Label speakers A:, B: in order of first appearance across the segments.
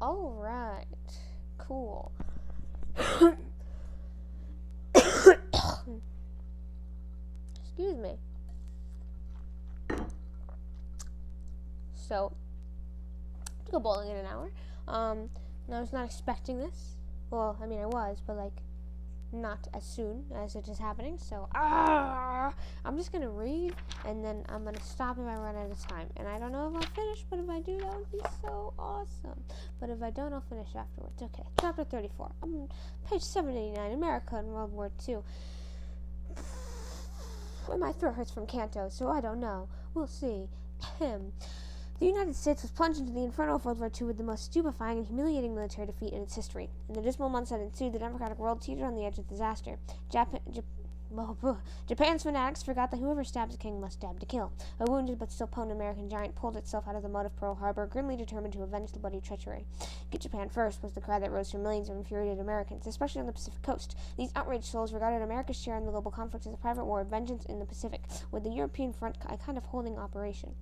A: Alright. Cool. Excuse me. So, to go bowling in an hour. And I was not expecting this. Well, I mean, I was, but not as soon as it is happening. So, I'm just gonna read, and then I'm gonna stop if I run out of time. And I don't know if I'll finish, but if I do, that would be so awesome. But if I don't, I'll finish afterwards. Okay, chapter 34. Page 789. America in World War II. My throat hurts from Canto, so I don't know. We'll see. The United States was plunged into the inferno of World War II with the most stupefying and humiliating military defeat in its history. In the dismal months that ensued, the democratic world teetered on the edge of disaster. Japan's fanatics forgot that whoever stabs a king must stab to kill. A wounded but still potent American giant pulled itself out of the mud of Pearl Harbor, grimly determined to avenge the bloody treachery. Get Japan first was the cry that rose from millions of infuriated Americans, especially on the Pacific coast. These outraged souls regarded America's share in the global conflict as a private war of vengeance in the Pacific, with the European front a kind of holding operation.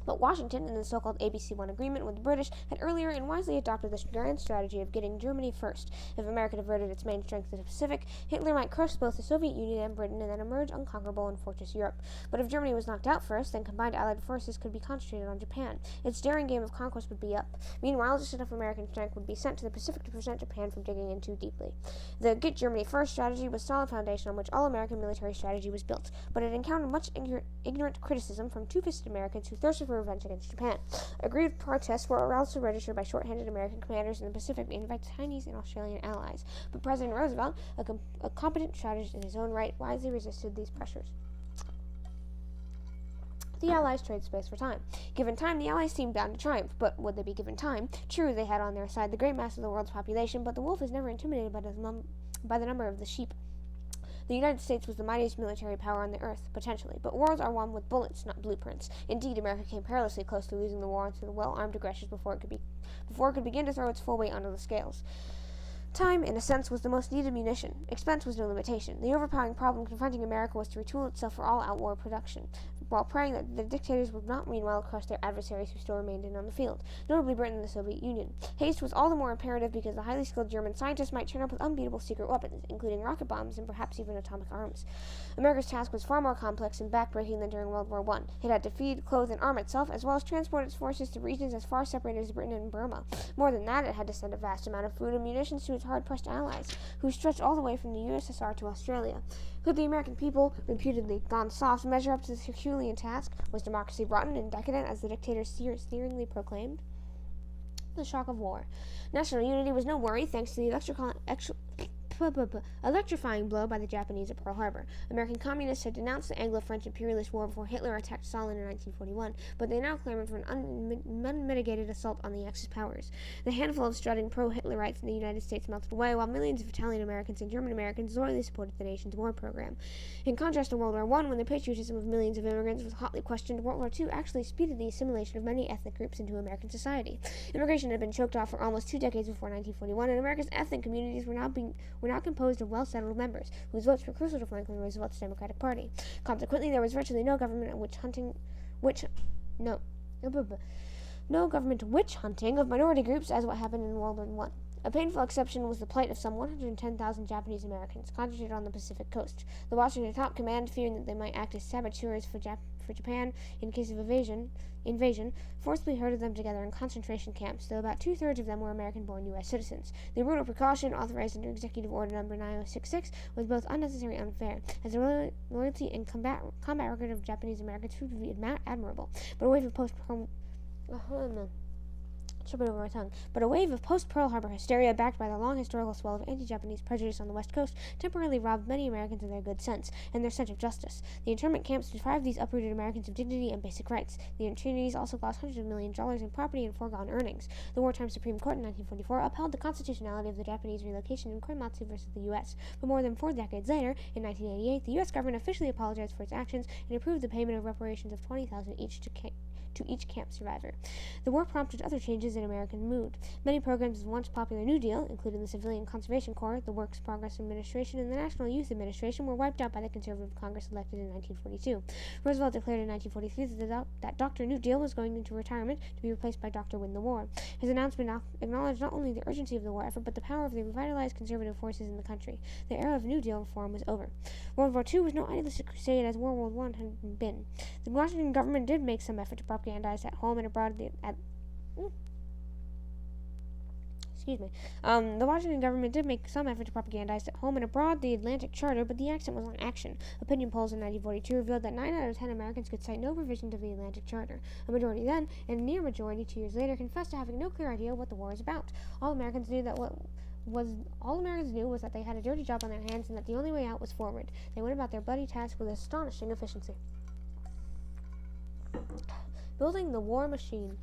A: But Washington, in the so-called ABC-1 agreement with the British, had earlier and wisely adopted this grand strategy of getting Germany first. If America diverted its main strength to the Pacific, Hitler might crush both the Soviet Union and Britain and then emerge unconquerable in Fortress Europe. But if Germany was knocked out first, then combined Allied forces could be concentrated on Japan. Its daring game of conquest would be up. Meanwhile, just enough American strength would be sent to the Pacific to prevent Japan from digging in too deeply. The Get Germany First strategy was a solid foundation on which all American military strategy was built, but it encountered much ignorant criticism from two-fisted Americans who thirsted for revenge against Japan. Aggrieved protests were also registered by short-handed American commanders in the Pacific aimed at Chinese and Australian allies, but President Roosevelt, a competent strategist in his own right, wisely resisted these pressures. The Allies traded space for time. Given time, the Allies seemed bound to triumph, but would they be given time? True, they had on their side the great mass of the world's population, but the wolf is never intimidated by the number of the sheep. The United States was the mightiest military power on the earth, potentially, but wars are won with bullets, not blueprints. Indeed, America came perilously close to losing the war to the well-armed aggressors before it could begin to throw its full weight onto the scales. Time, in a sense, was the most needed munition. Expense was no limitation. The overpowering problem confronting America was to retool itself for all-out war production, while praying that the dictators would not meanwhile crush their adversaries who still remained on the field, notably Britain and the Soviet Union. Haste was all the more imperative because the highly skilled German scientists might turn up with unbeatable secret weapons, including rocket bombs and perhaps even atomic arms. America's task was far more complex and backbreaking than during World War I. It had to feed, clothe, and arm itself, as well as transport its forces to regions as far separated as Britain and Burma. More than that, it had to send a vast amount of food and munitions to its hard-pressed allies, who stretched all the way from the USSR to Australia. Could the American people, reputedly gone soft, measure up to this Herculean task? Was democracy rotten and decadent, as the dictators sneeringly proclaimed? The shock of war. National unity was no worry, thanks to the electrifying blow by the Japanese at Pearl Harbor. American communists had denounced the Anglo-French imperialist war before Hitler attacked Stalin in 1941, but they now clamored for an unmitigated assault on the Axis powers. The handful of strutting pro-Hitlerites in the United States melted away, while millions of Italian Americans and German Americans loyally supported the nation's war program. In contrast to World War I, when the patriotism of millions of immigrants was hotly questioned, World War II actually speeded the assimilation of many ethnic groups into American society. Immigration had been choked off for almost 2 decades before 1941, and America's ethnic communities were now composed of well-settled members, whose votes were crucial to Franklin Roosevelt's Democratic Party. Consequently, there was virtually no government witch hunting of minority groups as what happened in World War I. A painful exception was the plight of some 110,000 Japanese Americans concentrated on the Pacific coast. The Washington top command, fearing that they might act as saboteurs for Japan in case of invasion, forcibly herded them together in concentration camps, though about 2/3 of them were American-born U.S. citizens. The brutal precaution, authorized under Executive Order No. 9066, was both unnecessary and unfair, as the loyalty and combat record of Japanese Americans proved to be admirable. But a wave of post-Pearl Harbor hysteria, backed by the long historical swell of anti-Japanese prejudice on the West Coast, temporarily robbed many Americans of their good sense and their sense of justice. The internment camps deprived these uprooted Americans of dignity and basic rights. The internees also lost hundreds of millions of dollars in property and foregone earnings. The wartime Supreme Court in 1944 upheld the constitutionality of the Japanese relocation in Korematsu versus the U.S. But more than 4 decades later, in 1988, the U.S. government officially apologized for its actions and approved the payment of reparations of $20,000 each to to each camp survivor. The war prompted other changes in American mood. Many programs of the once popular New Deal, including the Civilian Conservation Corps, the Works Progress Administration, and the National Youth Administration, were wiped out by the conservative Congress elected in 1942. Roosevelt declared in 1943 that Dr. New Deal was going into retirement to be replaced by Dr. Win the War. His announcement acknowledged not only the urgency of the war effort, but the power of the revitalized conservative forces in the country. The era of New Deal reform was over. World War II was no idealistic crusade as World War I had been. The Washington government did make some effort to propagandize at home and abroad the Washington government did make some effort to propagandize at home and abroad the Atlantic Charter, but the accent was on action. Opinion polls in 1942 revealed that 9 out of 10 Americans could cite no provisions of the Atlantic Charter. A majority then, and a near majority 2 years later, confessed to having no clear idea what the war is about. All Americans knew was that they had a dirty job on their hands and that the only way out was forward. They went about their bloody task with astonishing efficiency. Building the war machine.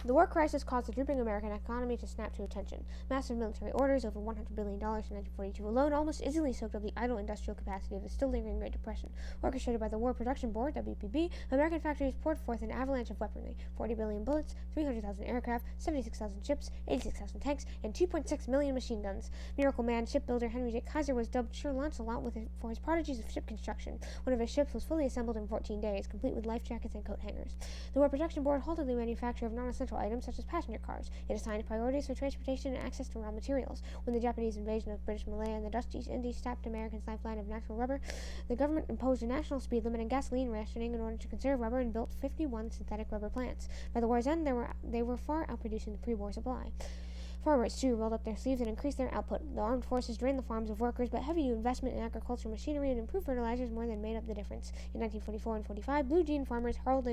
A: The war crisis caused the drooping American economy to snap to attention. Massive military orders, over $100 billion in 1942 alone, almost easily soaked up the idle industrial capacity of the still lingering Great Depression. Orchestrated by the War Production Board, WPB, American factories poured forth an avalanche of weaponry: 40 billion bullets, 300,000 aircraft, 76,000 ships, 86,000 tanks, and 2.6 million machine guns. Miracle Man shipbuilder Henry J. Kaiser was dubbed Sir Lancelot for his prodigies of ship construction. One of his ships was fully assembled in 14 days, complete with life jackets and coat hangers. The War Production Board halted the manufacture of non-essential items such as passenger cars. It assigned priorities for transportation and access to raw materials. When the Japanese invasion of British Malaya and the Dutch East Indies sapped Americans' lifeline of natural rubber, the government imposed a national speed limit and gasoline rationing in order to conserve rubber and built 51 synthetic rubber plants. By the war's end, they were far outproducing the pre-war supply. Farmers, too, rolled up their sleeves and increased their output. The armed forces drained the farms of workers, but heavy investment in agricultural machinery and improved fertilizers more than made up the difference. In 1944 and 45, blue jean farmers hauled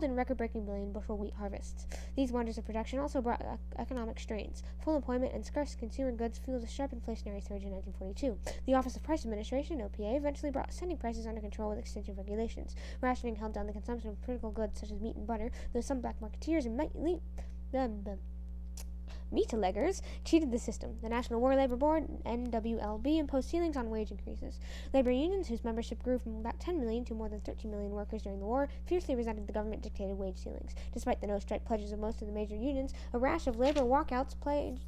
A: in record-breaking million-bushel wheat harvests. These wonders of production also brought economic strains. Full employment and scarce consumer goods fueled a sharp inflationary surge in 1942. The Office of Price Administration, OPA, eventually brought sending prices under control with extensive regulations. Rationing held down the consumption of critical goods such as meat and butter, though some black marketeers and meat-alleggers cheated the system. The National War Labor Board, NWLB, imposed ceilings on wage increases. Labor unions, whose membership grew from about 10 million to more than 13 million workers during the war, fiercely resented the government-dictated wage ceilings. Despite the no-strike pledges of most of the major unions, a rash of labor walkouts plagued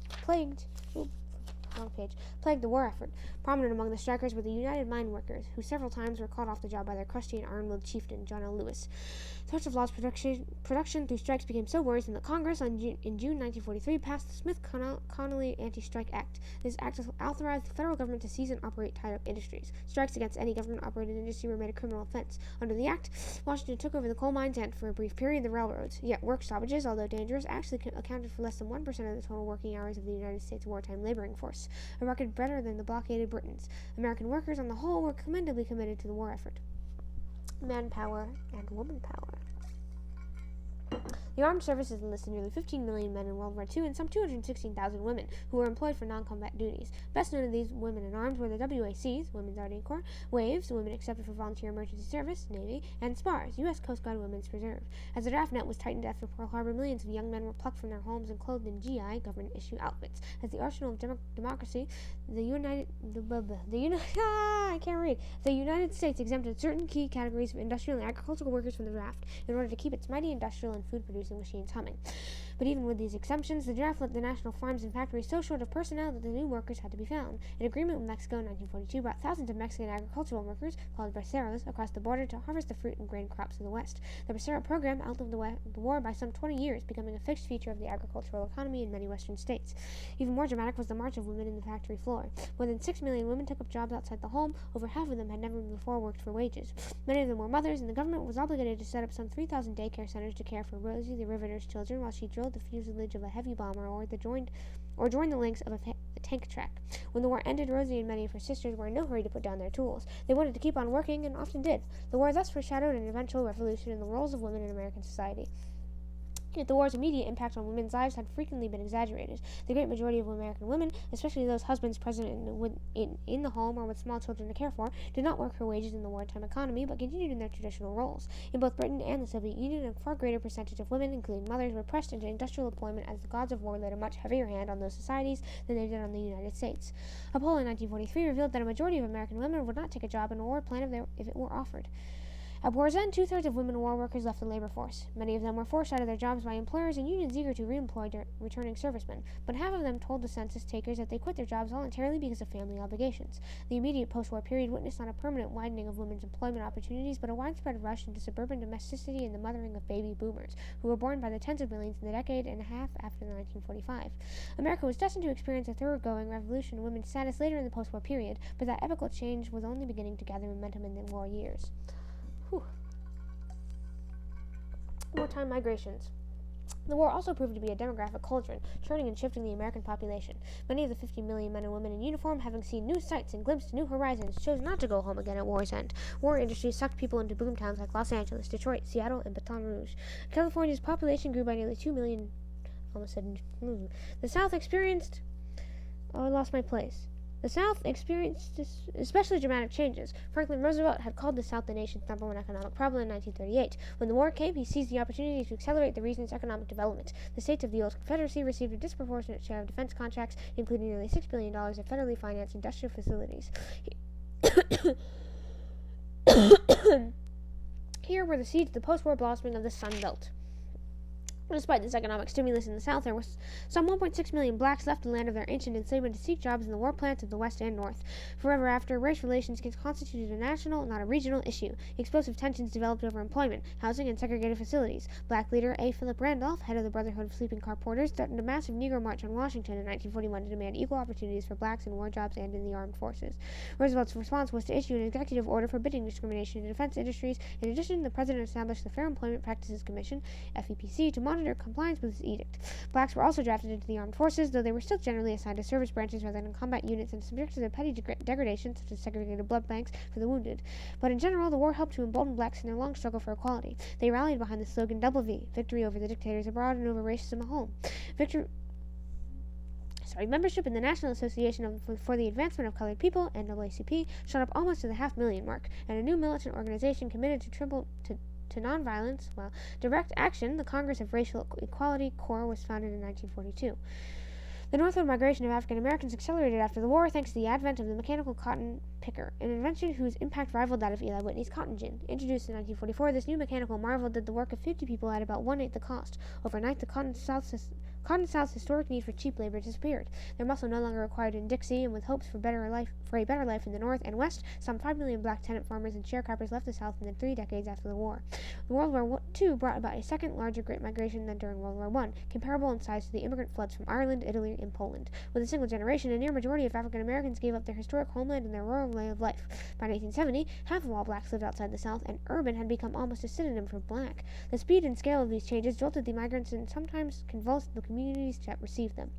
A: the war effort. Prominent among the strikers were the United Mine Workers, who several times were called off the job by their crusty and iron-willed chieftain, John L. Lewis. Threats of lost production through strikes became so worrisome that Congress, in June 1943, passed the Smith-Connolly Anti-Strike Act. This act authorized the federal government to seize and operate tied-up industries. Strikes against any government-operated industry were made a criminal offense. Under the act, Washington took over the coal mines and, for a brief period, the railroads. Yet work stoppages, although dangerous, actually accounted for less than 1% of the total working hours of the United States wartime laboring force, a record better than the blockaded Britons. American workers, on the whole, were commendably committed to the war effort. Manpower and woman power. The armed services enlisted nearly 15 million men in World War II and some 216,000 women who were employed for non-combat duties. Best known of these women in arms were the WACs, Women's Guardian Corps, WAVES, Women Accepted for Volunteer Emergency Service, Navy, and SPARS, U.S. Coast Guard Women's Reserve. As the draft net was tightened after Pearl Harbor, millions of young men were plucked from their homes and clothed in GI, government-issue outfits. As the arsenal of democracy, the United States exempted certain key categories of industrial and agricultural workers from the draft in order to keep its mighty industrial and food-producing machines humming. But even with these exemptions, the draft left the national farms and factories so short of personnel that the new workers had to be found. An agreement with Mexico in 1942 brought thousands of Mexican agricultural workers, called braceros, across the border to harvest the fruit and grain crops of the West. The bracero program outlived the war by some 20 years, becoming a fixed feature of the agricultural economy in many Western states. Even more dramatic was the march of women in the factory floor. More than 6 million women took up jobs outside the home. Over half of them had never before worked for wages. Many of them were mothers, and the government was obligated to set up some 3,000 daycare centers to care for Rosie the Riveter's children while she drilled the fuselage of a heavy bomber or joined the links of a tank track. When the war ended, Rosie and many of her sisters were in no hurry to put down their tools. They wanted to keep on working, and often did. The war thus foreshadowed an eventual revolution in the roles of women in American society. Yet the war's immediate impact on women's lives had frequently been exaggerated. The great majority of American women, especially those husbands present in the home or with small children to care for, did not work for wages in the wartime economy, but continued in their traditional roles. In both Britain and the Soviet Union, a far greater percentage of women, including mothers, were pressed into industrial employment as the gods of war laid a much heavier hand on those societies than they did on the United States. A poll in 1943 revealed that a majority of American women would not take a job in a war plan if it were offered. At war's end, 2/3 of women war workers left the labor force. Many of them were forced out of their jobs by employers and unions eager to re-employ returning servicemen, but half of them told the census takers that they quit their jobs voluntarily because of family obligations. The immediate post-war period witnessed not a permanent widening of women's employment opportunities, but a widespread rush into suburban domesticity and the mothering of baby boomers, who were born by the tens of millions in the decade and a half after 1945. America was destined to experience a thoroughgoing revolution in women's status later in the post-war period, but that epochal change was only beginning to gather momentum in the war years. Wartime migrations. The war also proved to be a demographic cauldron, churning and shifting the American population. Many of the 50 million men and women in uniform, having seen new sights and glimpsed new horizons, chose not to go home again at war's end. War industries sucked people into boom towns like Los Angeles, Detroit, Seattle, and Baton Rouge. California's population grew by nearly 2 million. Almost said. The South experienced. Oh, I lost my place. The South experienced especially dramatic changes. Franklin Roosevelt had called the South the nation's number one economic problem in 1938. When the war came, he seized the opportunity to accelerate the region's economic development. The states of the old Confederacy received a disproportionate share of defense contracts, including nearly $6 billion of federally financed industrial facilities. Here were the seeds of the post-war blossoming of the Sun Belt. Despite this economic stimulus in the South, there was some 1.6 million blacks left in the land of their ancient enslavement to seek jobs in the war plants of the West and North. Forever after, race relations constituted a national, not a regional, issue. Explosive tensions developed over employment, housing, and segregated facilities. Black leader A. Philip Randolph, head of the Brotherhood of Sleeping Car Porters, threatened a massive Negro March on Washington in 1941 to demand equal opportunities for blacks in war jobs and in the armed forces. Roosevelt's response was to issue an executive order forbidding discrimination in defense industries. In addition, the president established the Fair Employment Practices Commission, FEPC, to monitor compliance with this edict. Blacks were also drafted into the armed forces, though they were still generally assigned to service branches rather than combat units and subjected to petty degradation, such as segregated blood banks for the wounded. But in general, the war helped to embolden blacks in their long struggle for equality. They rallied behind the slogan Double V, victory over the dictators abroad and over racism at home. Membership in the National Association for the Advancement of Colored People, NAACP, shot up almost to the 500,000 mark, and a new militant organization committed to nonviolence, direct action, the Congress of Racial Equality, CORE, was founded in 1942. The northward migration of African Americans accelerated after the war thanks to the advent of the mechanical cotton picker, an invention whose impact rivaled that of Eli Whitney's cotton gin. Introduced in 1944, this new mechanical marvel did the work of 50 people at about 1/8 the cost. Overnight, the Cotton South's historic need for cheap labor disappeared. Their muscle no longer required in Dixie, and with hopes for a better life in the North and West, some 5 million black tenant farmers and sharecroppers left the South in the 3 decades after the war. World War II brought about a second, larger Great Migration than during World War I, comparable in size to the immigrant floods from Ireland, Italy, and Poland. With a single generation, a near majority of African Americans gave up their historic homeland and their rural way of life. By 1970, half of all blacks lived outside the South, and urban had become almost a synonym for black. The speed and scale of these changes jolted the migrants and sometimes convulsed the communities that received them.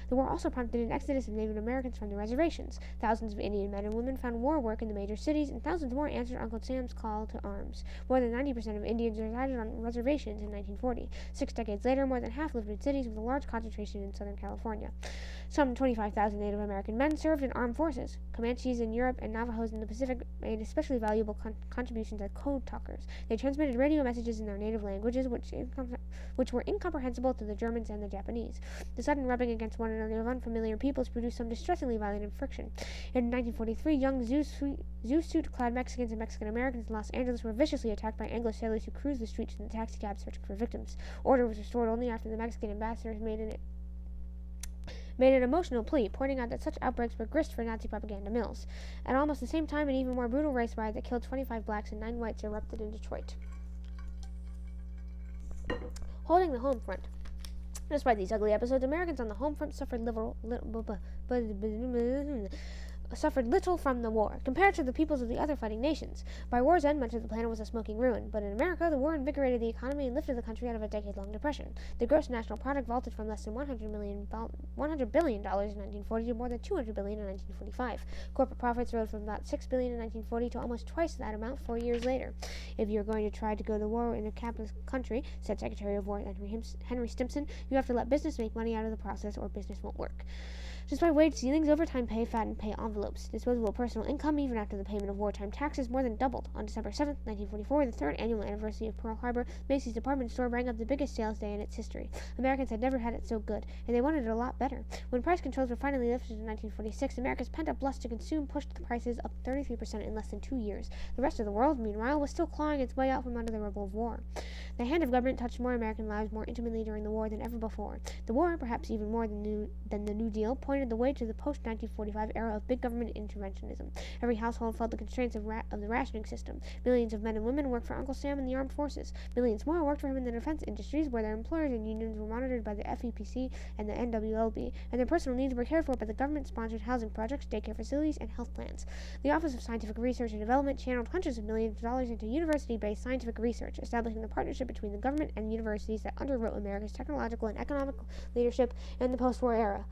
A: The war also prompted an exodus of Native Americans from the reservations. Thousands of Indian men and women found war work in the major cities, and thousands more answered Uncle Sam's call to arms. More than 90% of Indians resided on reservations in 1940. 6 decades later, more than half lived in cities, with a large concentration in Southern California. Some 25,000 Native American men served in armed forces. Comanches in Europe and Navajos in the Pacific made especially valuable contributions as code talkers. They transmitted radio messages in their native languages, which were incomprehensible to the Germans and the Japanese. The sudden rubbing against one another of unfamiliar peoples produced some distressingly violent friction. In 1943, young Zoo-suit-clad Mexicans and Mexican Americans in Los Angeles were viciously attacked by Anglo sailors who cruised the streets in the taxicabs searching for victims. Order was restored only after the Mexican ambassadors made an emotional plea, pointing out that such outbreaks were grist for Nazi propaganda mills. At almost the same time, an even more brutal race riot that killed 25 blacks and 9 whites erupted in Detroit. Holding the home front. Despite these ugly episodes, Americans on the home front suffered little from the war, compared to the peoples of the other fighting nations. By war's end, much of the planet was a smoking ruin, but in America, the war invigorated the economy and lifted the country out of a decade-long depression. The gross national product vaulted from less than $100 billion in 1940 to more than $200 billion in 1945. Corporate profits rose from about $6 billion in 1940 to almost twice that amount 4 years later. If you're going to try to go to war in a capitalist country, said Secretary of War Henry Stimson, you have to let business make money out of the process or business won't work. Despite wage ceilings, overtime pay fattened pay envelopes. Disposable personal income, even after the payment of wartime taxes, more than doubled. On December 7, 1944, the third annual anniversary of Pearl Harbor, Macy's department store rang up the biggest sales day in its history. Americans had never had it so good, and they wanted it a lot better. When price controls were finally lifted in 1946, America's pent-up lust to consume pushed the prices up 33% in less than 2 years. The rest of the world, meanwhile, was still clawing its way out from under the rubble of war. The hand of government touched more American lives more intimately during the war than ever before. The war, perhaps even more than the New Deal, pointed the way to the post-1945 era of big government interventionism. Every household felt the constraints of the rationing system. Millions of men and women worked for Uncle Sam in the armed forces. Millions more worked for him in the defense industries, where their employers and unions were monitored by the FEPC and the NWLB, and their personal needs were cared for by the government-sponsored housing projects, daycare facilities, and health plans. The Office of Scientific Research and Development channeled hundreds of millions of dollars into university-based scientific research, establishing the partnership between the government and universities that underwrote America's technological and economic leadership in the post-war era.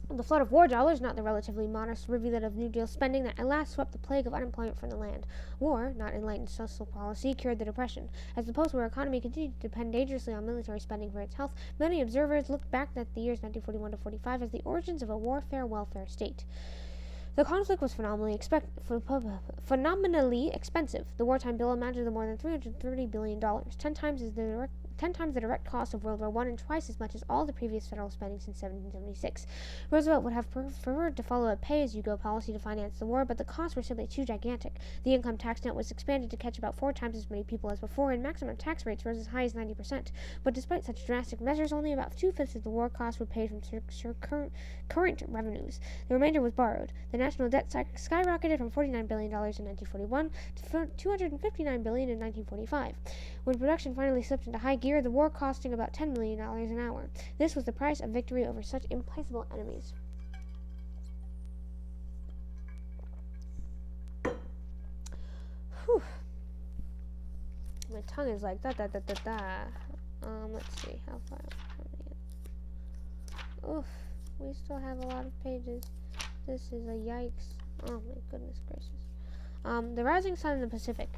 A: The flood of war dollars, not the relatively modest rivulet of New Deal spending that at last swept the plague of unemployment from the land. War, not enlightened social policy, cured the Depression. As the post-war economy continued to depend dangerously on military spending for its health, many observers looked back at the years 1941 to 45 as the origins of a warfare-welfare state. The conflict was phenomenally expensive. The wartime bill amounted to more than $330 billion, 10 times the direct cost of World War I and twice as much as all the previous federal spending since 1776. Roosevelt would have preferred to follow a pay-as-you-go policy to finance the war, but the costs were simply too gigantic. The income tax net was expanded to catch about 4 times as many people as before, and maximum tax rates rose as high as 90%. But despite such drastic measures, only about 2/5 of the war costs were paid from current revenues. The remainder was borrowed. The national debt skyrocketed from $49 billion in 1941 to $259 billion in 1945. When production finally slipped into high gear, the war costing about $10 million an hour. This was the price of victory over such implacable enemies. Whew. My tongue is like da. Let's see how far I'm coming. Oof, we still have a lot of pages. This is a yikes. Oh my goodness gracious. The rising sun in the Pacific.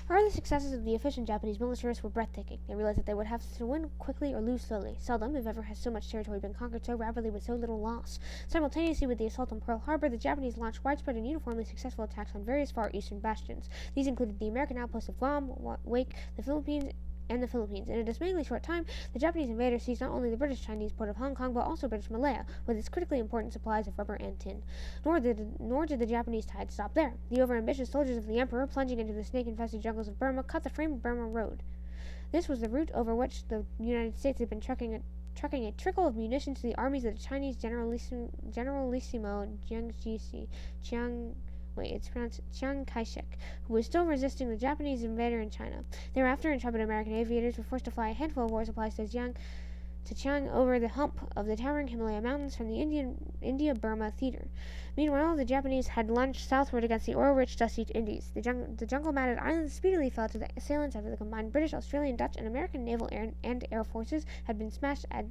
A: Early successes of the efficient Japanese militarists were breathtaking. They realized that they would have to win quickly or lose slowly. Seldom, if ever, has so much territory been conquered so rapidly with so little loss. Simultaneously with the assault on Pearl Harbor, the Japanese launched widespread and uniformly successful attacks on various far eastern bastions. These included the American outposts of Guam, Wake, the Philippines. In a dismayingly short time, the Japanese invaders seized not only the British-Chinese port of Hong Kong, but also British Malaya, with its critically important supplies of rubber and tin. Nor did the Japanese tide stop there. The overambitious soldiers of the Emperor, plunging into the snake-infested jungles of Burma, cut the famed Burma Road. This was the route over which the United States had been trucking a trickle of munitions to the armies of the Chinese Generalissimo Chiang Kai-shek, who was still resisting the Japanese invader in China. Thereafter, intrepid American aviators were forced to fly a handful of war supplies to Chiang over the hump of the towering Himalaya Mountains from the India-Burma theater. Meanwhile, the Japanese had lunged southward against the oil-rich, dusty Indies. The jungle-matted islands speedily fell to the assailants after the combined British, Australian, Dutch, and American naval and air forces had been smashed at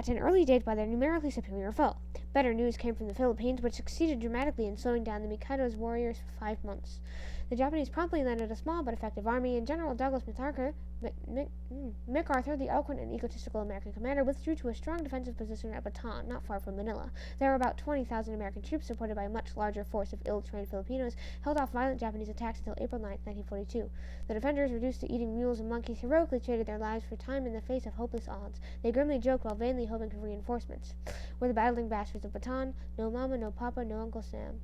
A: an early date by their numerically superior foe. Better news came from the Philippines, which succeeded dramatically in slowing down the Mikado's warriors for 5 months. The Japanese promptly landed a small but effective army, and General Douglas MacArthur, the eloquent and egotistical American commander, withdrew to a strong defensive position at Bataan, not far from Manila. There were about 20,000 American troops, supported by a much larger force of ill-trained Filipinos, held off violent Japanese attacks until April 9, 1942. The defenders, reduced to eating mules and monkeys, heroically traded their lives for time in the face of hopeless odds. They grimly joked while vainly hoping for reinforcements. We're the battling bastards of Bataan. No mama, no papa, no Uncle Sam.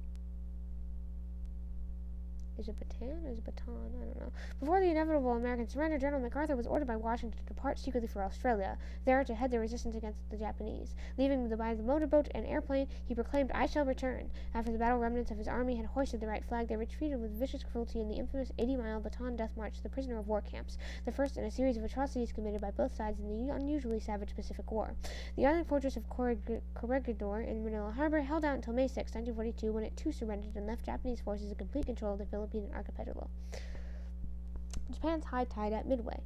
A: Is it Bataan or is it Bataan? I don't know. Before the inevitable American surrender, General MacArthur was ordered by Washington to depart secretly for Australia, there to head the resistance against the Japanese. Leaving by the motorboat and airplane, he proclaimed, "I shall return." After the battle remnants of his army had hoisted the right flag, they retreated with vicious cruelty in the infamous 80-mile Bataan death march to the prisoner of war camps, the first in a series of atrocities committed by both sides in the unusually savage Pacific War. The island fortress of Corregidor in Manila Harbor held out until May 6, 1942, when it too surrendered and left Japanese forces in complete control of the Philippine archipelago. Japan's high tide at Midway.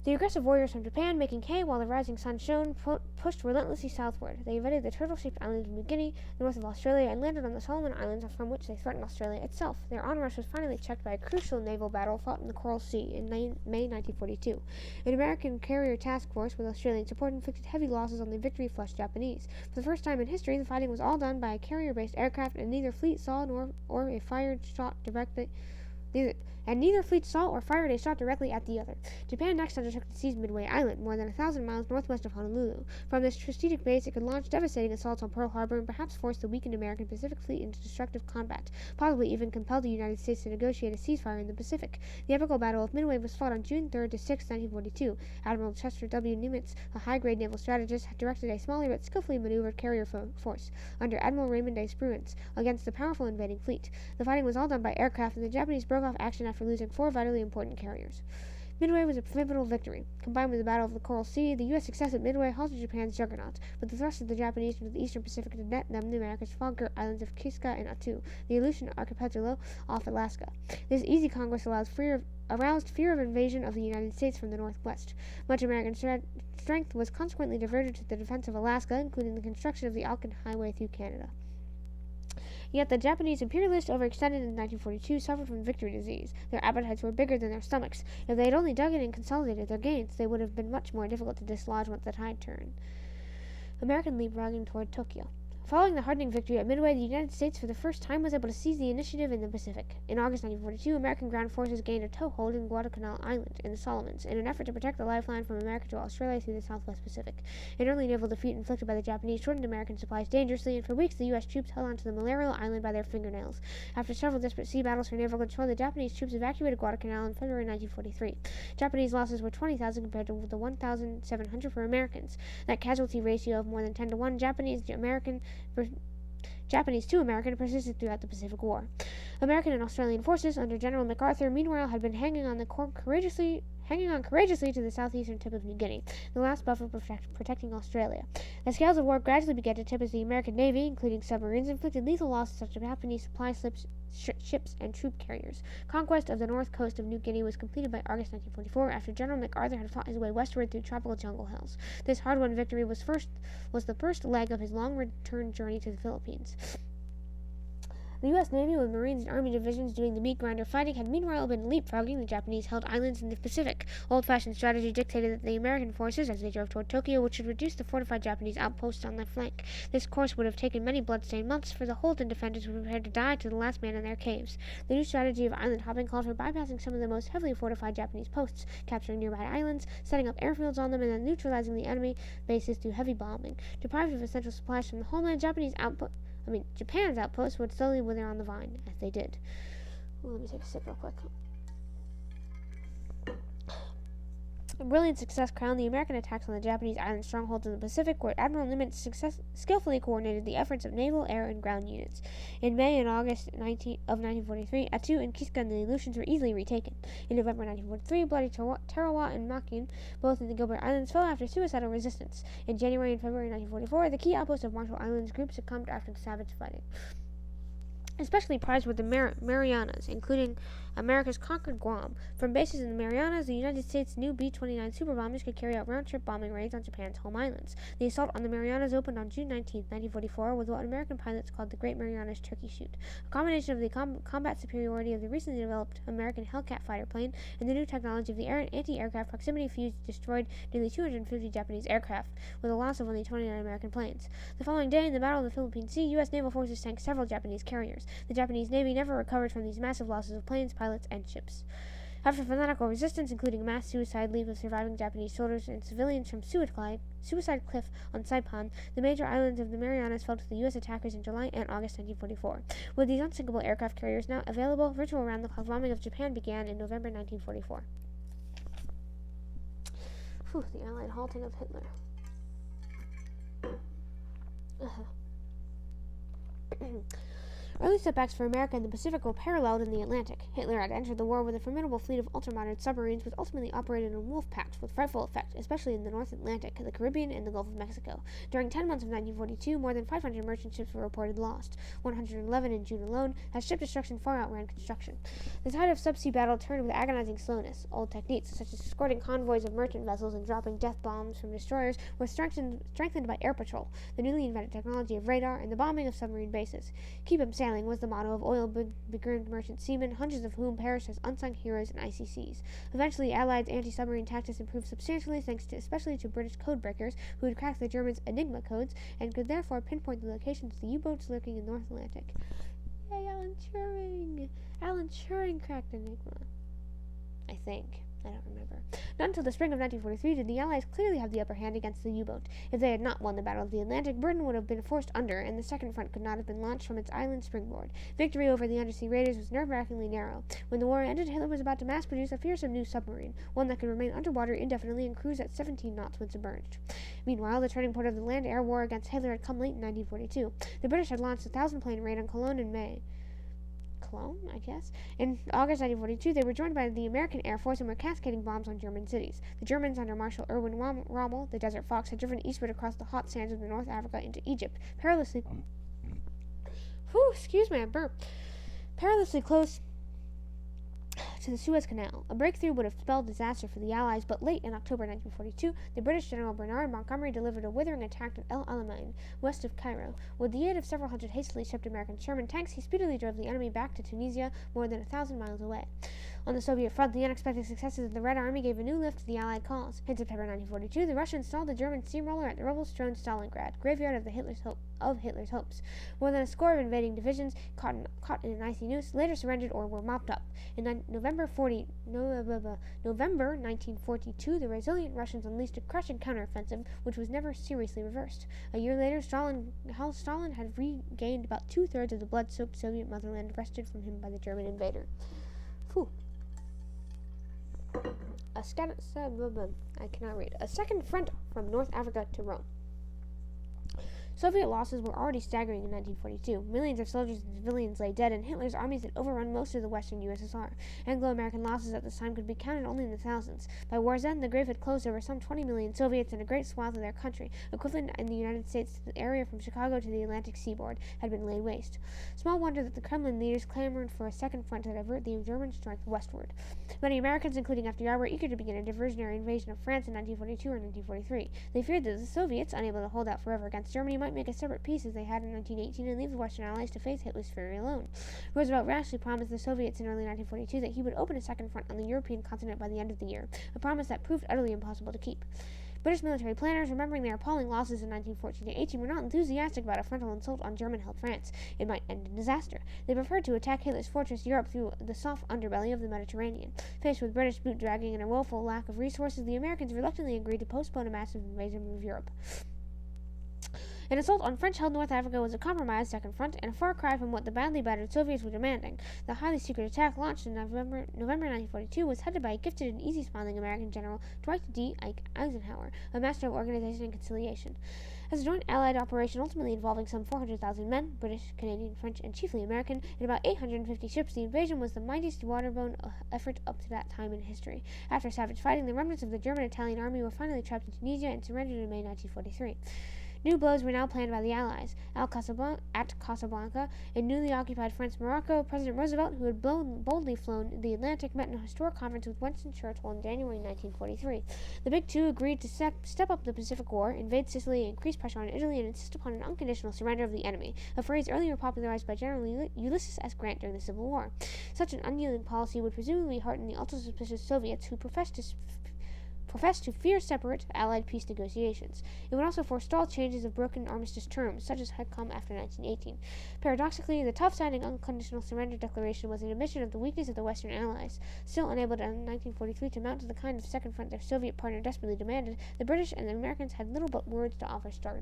A: The aggressive warriors from Japan, making hay while the rising sun shone, pushed relentlessly southward. They invaded the turtle-shaped island of New Guinea, north of Australia, and landed on the Solomon Islands, from which they threatened Australia itself. Their onrush was finally checked by a crucial naval battle fought in the Coral Sea in May 1942. An American carrier task force with Australian support inflicted heavy losses on the victory-flushed Japanese. For the first time in history, the fighting was all done by a carrier-based aircraft, and neither fleet saw or fired a shot directly at the other. Japan next undertook to seize Midway Island, more than 1,000 miles northwest of Honolulu. From this strategic base, it could launch devastating assaults on Pearl Harbor and perhaps force the weakened American Pacific Fleet into destructive combat, possibly even compel the United States to negotiate a ceasefire in the Pacific. The epical Battle of Midway was fought on June 3 to 6, 1942. Admiral Chester W. Nimitz, a high-grade naval strategist, had directed a smaller but skillfully maneuvered carrier force, under Admiral Raymond A. Spruance, against the powerful invading fleet. The fighting was all done by aircraft, and the Japanese broke off action after losing 4 vitally important carriers. Midway was a pivotal victory. Combined with the Battle of the Coral Sea, the U.S. success at Midway halted Japan's juggernaut, but the thrust of the Japanese into the eastern Pacific to net them the America's fog-girt islands of Kiska and Attu, the Aleutian Archipelago off Alaska. This easy conquest aroused fear of invasion of the United States from the northwest. Much American strength was consequently diverted to the defense of Alaska, including the construction of the Alcan Highway through Canada. Yet the Japanese imperialists, overextended in 1942, suffered from victory disease. Their appetites were bigger than their stomachs. If they had only dug in and consolidated their gains, they would have been much more difficult to dislodge once the tide turned. American leapfrogging toward Tokyo. Following the hardening victory at Midway, the United States for the first time was able to seize the initiative in the Pacific. In August 1942, American ground forces gained a toehold in Guadalcanal Island in the Solomons in an effort to protect the lifeline from America to Australia through the Southwest Pacific. An early naval defeat inflicted by the Japanese shortened American supplies dangerously, and for weeks the U.S. troops held onto the Malarial Island by their fingernails. After several desperate sea battles for naval control, the Japanese troops evacuated Guadalcanal in February 1943. Japanese losses were 20,000 compared to the 1,700 for Americans. That casualty ratio of more than 10 to 1, Japanese to American persisted throughout the Pacific War. American and Australian forces under General MacArthur, meanwhile, had been hanging on courageously to the southeastern tip of New Guinea, the last buffer protecting Australia. The scales of war gradually began to tip as the American Navy, including submarines, inflicted lethal losses on Japanese supply ships and troop carriers. Conquest of the north coast of New Guinea was completed by August 1944 after General MacArthur had fought his way westward through tropical jungle hills. This hard-won victory was the first leg of his long return journey to the Philippines. The U.S. Navy, with Marines and Army divisions doing the meat-grinder fighting, had meanwhile been leapfrogging the Japanese-held islands in the Pacific. Old-fashioned strategy dictated that the American forces, as they drove toward Tokyo, should reduce the fortified Japanese outposts on their flank. This course would have taken many blood-stained months, for the Holden defenders were prepared to die to the last man in their caves. The new strategy of island hopping called for bypassing some of the most heavily fortified Japanese posts, capturing nearby islands, setting up airfields on them, and then neutralizing the enemy bases through heavy bombing. Deprived of essential supplies from the homeland, Japan's outposts would slowly wither on the vine, as they did. Well, let me take a sip real quick. A brilliant success crowned the American attacks on the Japanese island strongholds in the Pacific, where Admiral Nimitz skillfully coordinated the efforts of naval, air, and ground units. In May and August of 1943, Attu and Kiska and the Aleutians were easily retaken. In November 1943, bloody Tarawa and Makin, both in the Gilbert Islands, fell after suicidal resistance. In January and February 1944, the key outposts of Marshall Islands group succumbed after savage fighting. Especially prized were the Marianas, including America's conquered Guam. From bases in the Marianas, the United States' new B-29 super bombers could carry out round-trip bombing raids on Japan's home islands. The assault on the Marianas opened on June 19, 1944, with what American pilots called the Great Marianas Turkey Shoot, a combination of the combat superiority of the recently developed American Hellcat fighter plane and the new technology of the anti-aircraft proximity fuse destroyed nearly 250 Japanese aircraft, with a loss of only 29 American planes. The following day, in the Battle of the Philippine Sea, U.S. naval forces sank several Japanese carriers. The Japanese Navy never recovered from these massive losses of planes, pilots, and ships. After fanatical resistance, including mass suicide leave of surviving Japanese soldiers and civilians from Suicide Cliff on Saipan, the major islands of the Marianas fell to the U.S. attackers in July and August 1944. With these unsinkable aircraft carriers now available, virtual round-the-clock bombing of Japan began in November 1944. The Allied halting of Hitler. Early setbacks for America in the Pacific were paralleled in the Atlantic. Hitler had entered the war with a formidable fleet of ultramodern submarines, which ultimately operated in wolf packs with frightful effect, especially in the North Atlantic, the Caribbean, and the Gulf of Mexico. During 10 months of 1942, more than 500 merchant ships were reported lost. 111 in June alone, as ship destruction far outran construction. The tide of subsea battle turned with agonizing slowness. Old techniques, such as escorting convoys of merchant vessels and dropping death bombs from destroyers, were strengthened by air patrol, the newly invented technology of radar, and the bombing of submarine bases. Keep 'em sailing was the motto of oil-begrimed merchant seamen, hundreds of whom perished as unsung heroes in icy seas. Eventually, Allied anti-submarine tactics improved substantially thanks especially to British code breakers who had cracked the Germans' Enigma codes and could therefore pinpoint the locations of the U-boats lurking in the North Atlantic. Yay, Alan Turing! Alan Turing cracked Enigma. I think. I don't remember. Not until the spring of 1943 did the Allies clearly have the upper hand against the U-boat. If they had not won the Battle of the Atlantic, Britain would have been forced under, and the second front could not have been launched from its island springboard. Victory over the undersea raiders was nerve-wrackingly narrow. When the war ended, Hitler was about to mass-produce a fearsome new submarine, one that could remain underwater indefinitely and cruise at 17 knots when submerged. Meanwhile, the turning point of the land-air war against Hitler had come late in 1942. The British had launched a 1,000-plane raid on Cologne in May. I guess. In August 1942, they were joined by the American Air Force and were cascading bombs on German cities. The Germans, under Marshal Erwin Rommel, the Desert Fox, had driven eastward across the hot sands of North Africa into Egypt, perilously close to the Suez Canal. A breakthrough would have spelled disaster for the Allies, but late in October 1942, the British General Bernard Montgomery delivered a withering attack at El Alamein, west of Cairo. With the aid of several hundred hastily shipped American Sherman tanks, he speedily drove the enemy back to Tunisia, more than 1,000 miles away. On the Soviet front, the unexpected successes of the Red Army gave a new lift to the Allied cause. In September 1942, the Russians stalled the German steamroller at the rebel-strewn Stalingrad, graveyard of Hitler's hopes. More than a score of invading divisions, caught in an icy noose, later surrendered or were mopped up. In November 1942, the resilient Russians unleashed a crushing counteroffensive, which was never seriously reversed. A year later, Stalin had regained about two-thirds of the blood-soaked Soviet motherland wrested from him by the German invader. Phew. I cannot read. A second front from North Africa to Rome. Soviet losses were already staggering in 1942. Millions of soldiers and civilians lay dead, and Hitler's armies had overrun most of the western USSR. Anglo-American losses at this time could be counted only in the thousands. By war's end, the grave had closed over some 20 million Soviets in a great swath of their country, equivalent in the United States to the area from Chicago to the Atlantic seaboard, had been laid waste. Small wonder that the Kremlin leaders clamored for a second front to divert the German strength westward. Many Americans, including FDR, were eager to begin a diversionary invasion of France in 1942 or 1943. They feared that the Soviets, unable to hold out forever against Germany, might make a separate peace as they had in 1918 and leave the Western Allies to face Hitler's fury alone. Roosevelt rashly promised the Soviets in early 1942 that he would open a second front on the European continent by the end of the year, a promise that proved utterly impossible to keep. British military planners, remembering their appalling losses in 1914-18, were not enthusiastic about a frontal assault on German-held France. It might end in disaster. They preferred to attack Hitler's fortress Europe through the soft underbelly of the Mediterranean. Faced with British boot-dragging and a woeful lack of resources, the Americans reluctantly agreed to postpone a massive invasion of Europe. An assault on French-held North Africa was a compromised second front, and a far cry from what the badly battered Soviets were demanding. The highly secret attack, launched in November 1942, was headed by a gifted and easy-smiling American general, Dwight D. Eisenhower, a master of organization and conciliation. As a joint Allied operation ultimately involving some 400,000 men, British, Canadian, French, and chiefly American, and about 850 ships, the invasion was the mightiest waterborne effort up to that time in history. After savage fighting, the remnants of the German-Italian army were finally trapped in Tunisia and surrendered in May 1943. New blows were now planned by the Allies. At Casablanca, in newly occupied French Morocco, President Roosevelt, who had boldly flown the Atlantic, met in a historic conference with Winston Churchill in January 1943. The Big Two agreed to step up the Pacific War, invade Sicily, increase pressure on Italy, and insist upon an unconditional surrender of the enemy, a phrase earlier popularized by General Ulysses S. Grant during the Civil War. Such an unyielding policy would presumably hearten the ultra-suspicious Soviets, who professed to fear separate Allied peace negotiations. It would also forestall changes of broken armistice terms, such as had come after 1918. Paradoxically, the tough-sounding unconditional surrender declaration was an admission of the weakness of the Western Allies. Still unable in 1943 to mount to the kind of second front their Soviet partner desperately demanded, the British and the Americans had little but words to offer Stalin.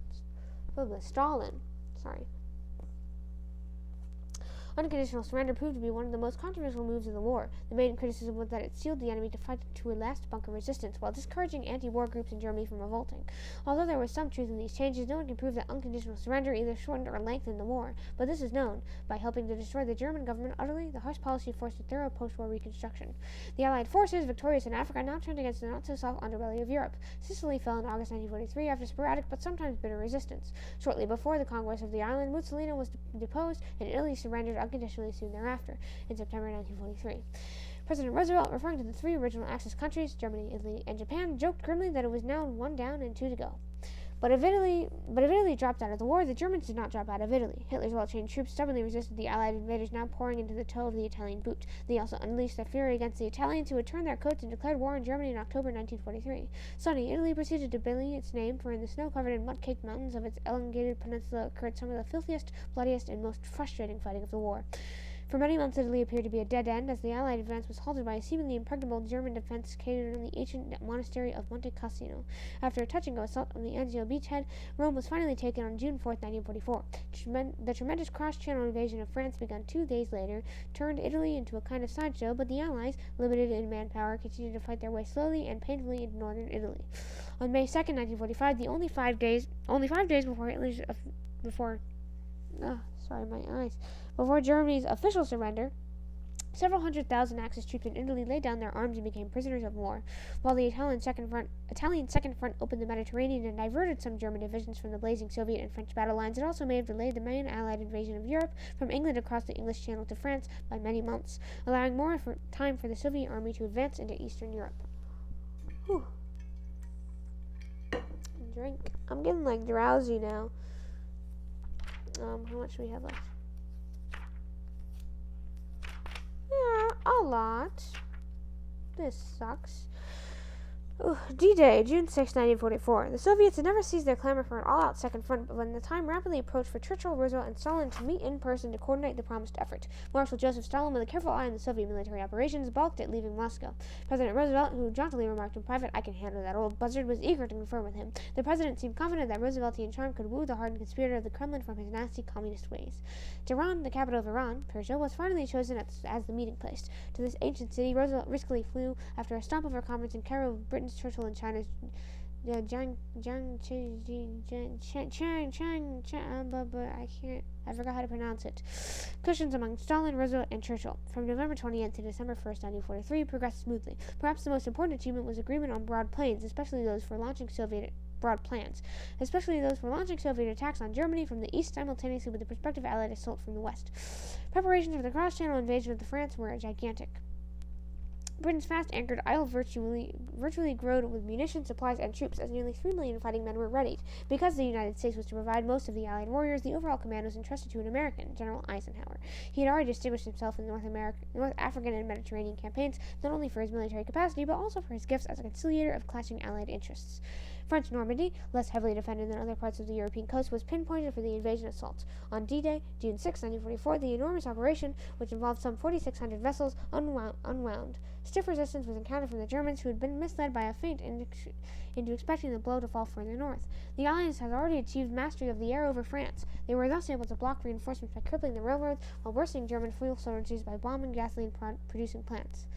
A: Unconditional surrender proved to be one of the most controversial moves of the war. The main criticism was that it steeled the enemy to fight to a last bunker resistance, while discouraging anti-war groups in Germany from revolting. Although there was some truth in these changes, no one can prove that unconditional surrender either shortened or lengthened the war. But this is known. By helping to destroy the German government utterly, the harsh policy forced a thorough post-war reconstruction. The Allied forces, victorious in Africa, now turned against the not-so-soft underbelly of Europe. Sicily fell in August 1943 after sporadic but sometimes bitter resistance. Shortly before the conquest of the island, Mussolini was deposed, and Italy surrendered unconditionally soon thereafter, in September 1943. President Roosevelt, referring to the three original Axis countries, Germany, Italy, and Japan, joked grimly that it was now 1 down and 2 to go. But if Italy dropped out of the war, the Germans did not drop out of Italy. Hitler's well-trained troops stubbornly resisted the Allied invaders now pouring into the toe of the Italian boot. They also unleashed their fury against the Italians, who had turned their coats and declared war on Germany in October 1943. Sunny Italy proceeded to belly its name, for in the snow-covered and mud-caked mountains of its elongated peninsula occurred some of the filthiest, bloodiest, and most frustrating fighting of the war. For many months, Italy appeared to be a dead end, as the Allied advance was halted by a seemingly impregnable German defense catered on the ancient monastery of Monte Cassino. After a touch-and-go assault on the Anzio beachhead, Rome was finally taken on June 4, 1944. The tremendous cross-channel invasion of France, begun 2 days later, turned Italy into a kind of sideshow, but the Allies, limited in manpower, continued to fight their way slowly and painfully into northern Italy. On May 2, 1945, only 5 days before Hitler's before Germany's official surrender, several 100,000 Axis troops in Italy laid down their arms and became prisoners of war. While the Italian Second Front opened the Mediterranean and diverted some German divisions from the blazing Soviet and French battle lines, it also may have delayed the main Allied invasion of Europe from England across the English Channel to France by many months, allowing more time for the Soviet army to advance into Eastern Europe. Whew. Drink. I'm getting drowsy now. How much do we have left? Yeah, a lot. This sucks. D-Day, June 6, 1944. The Soviets had never ceased their clamor for an all-out second front, but when the time rapidly approached for Churchill, Roosevelt, and Stalin to meet in person to coordinate the promised effort, Marshal Joseph Stalin, with a careful eye on the Soviet military operations, balked at leaving Moscow. President Roosevelt, who jauntily remarked in private, "I can handle that old buzzard," was eager to confer with him. The president seemed confident that Rooseveltian charm could woo the hardened conspirator of the Kremlin from his nasty communist ways. Tehran, the capital of Iran, Persia, was finally chosen as the meeting place. To this ancient city, Roosevelt riskily flew after a stopover conference in Cairo with Britain's Churchill and China's I forgot how to pronounce it. Cushions among Stalin, Roosevelt, and Churchill. From November 20th to December 1st, 1943, progressed smoothly. Perhaps the most important achievement was agreement on broad plans, especially those for launching Soviet attacks on Germany from the east simultaneously with the prospective Allied assault from the west. Preparations for the cross-channel invasion of France were gigantic. Britain's fast-anchored isle virtually glowed with munitions, supplies, and troops, as nearly 3 million fighting men were readied. Because the United States was to provide most of the Allied warriors, the overall command was entrusted to an American, General Eisenhower. He had already distinguished himself in the North African and Mediterranean campaigns, not only for his military capacity, but also for his gifts as a conciliator of clashing Allied interests. French Normandy, less heavily defended than other parts of the European coast, was pinpointed for the invasion assault. On D-Day, June 6, 1944, the enormous operation, which involved some 4,600 vessels, unwound. Stiff resistance was encountered from the Germans, who had been misled by a feint into expecting the blow to fall further north. The Allies had already achieved mastery of the air over France. They were thus able to block reinforcements by crippling the railroads while bursting German fuel shortages by bombing gasoline-producing plants.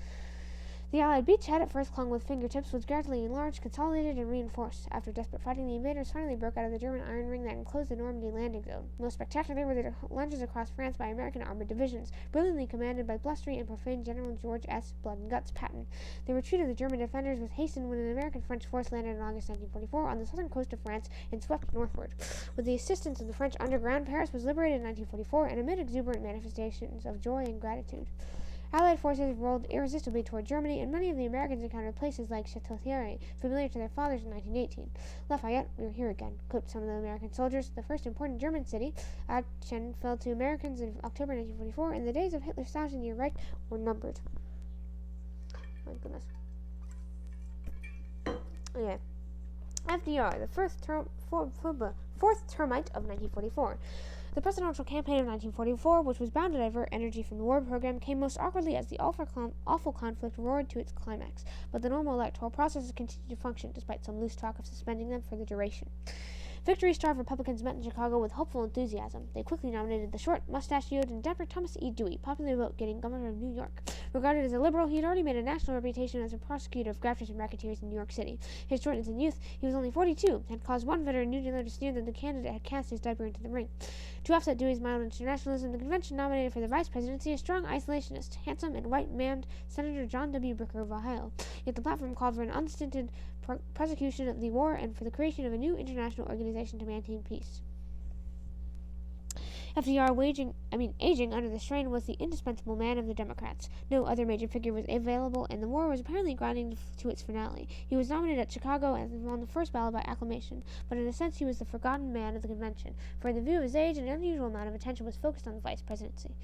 A: The Allied beachhead, at first clung with fingertips, was gradually enlarged, consolidated, and reinforced. After desperate fighting, the invaders finally broke out of the German iron ring that enclosed the Normandy landing zone. Most spectacular were the lunges across France by American armored divisions, brilliantly commanded by blustery and profane General George S. Blood and Guts Patton. The retreat of the German defenders was hastened when an American-French force landed in August 1944 on the southern coast of France and swept northward. With the assistance of the French underground, Paris was liberated in 1944, and amid exuberant manifestations of joy and gratitude. Allied forces rolled irresistibly toward Germany, and many of the Americans encountered places like Château-Thierry, familiar to their fathers in 1918. Lafayette, we were here again, quipped some of the American soldiers. The first important German city, Aachen, fell to Americans in October 1944, and the days of Hitler's 1,000-year Reich were numbered. My goodness. Okay. FDR, the fourth termite of 1944. The presidential campaign of 1944, which was bound to divert energy from the war program, came most awkwardly as the awful conflict roared to its climax, but the normal electoral processes continued to function, despite some loose talk of suspending them for the duration. Victory-starved Republicans met in Chicago with hopeful enthusiasm. They quickly nominated the short, mustachioed, and dapper Thomas E. Dewey, popular vote getting governor of New York. Regarded as a liberal, he had already made a national reputation as a prosecutor of grafters and racketeers in New York City. His shortness in youth, he was only 42, had caused one veteran New Dealer to sneer that the candidate had cast his diaper into the ring. To offset Dewey's mild internationalism, the convention nominated for the vice presidency a strong isolationist, handsome and white-manned Senator John W. Booker of Ohio. Yet the platform called for an unstinted prosecution of the war and for the creation of a new international organization to maintain peace. FDR, aging under the strain, was the indispensable man of the Democrats. No other major figure was available, and the war was apparently grinding to its finale. He was nominated at Chicago and won the first ballot by acclamation, but in a sense he was the forgotten man of the convention, for in the view of his age, an unusual amount of attention was focused on the vice presidency.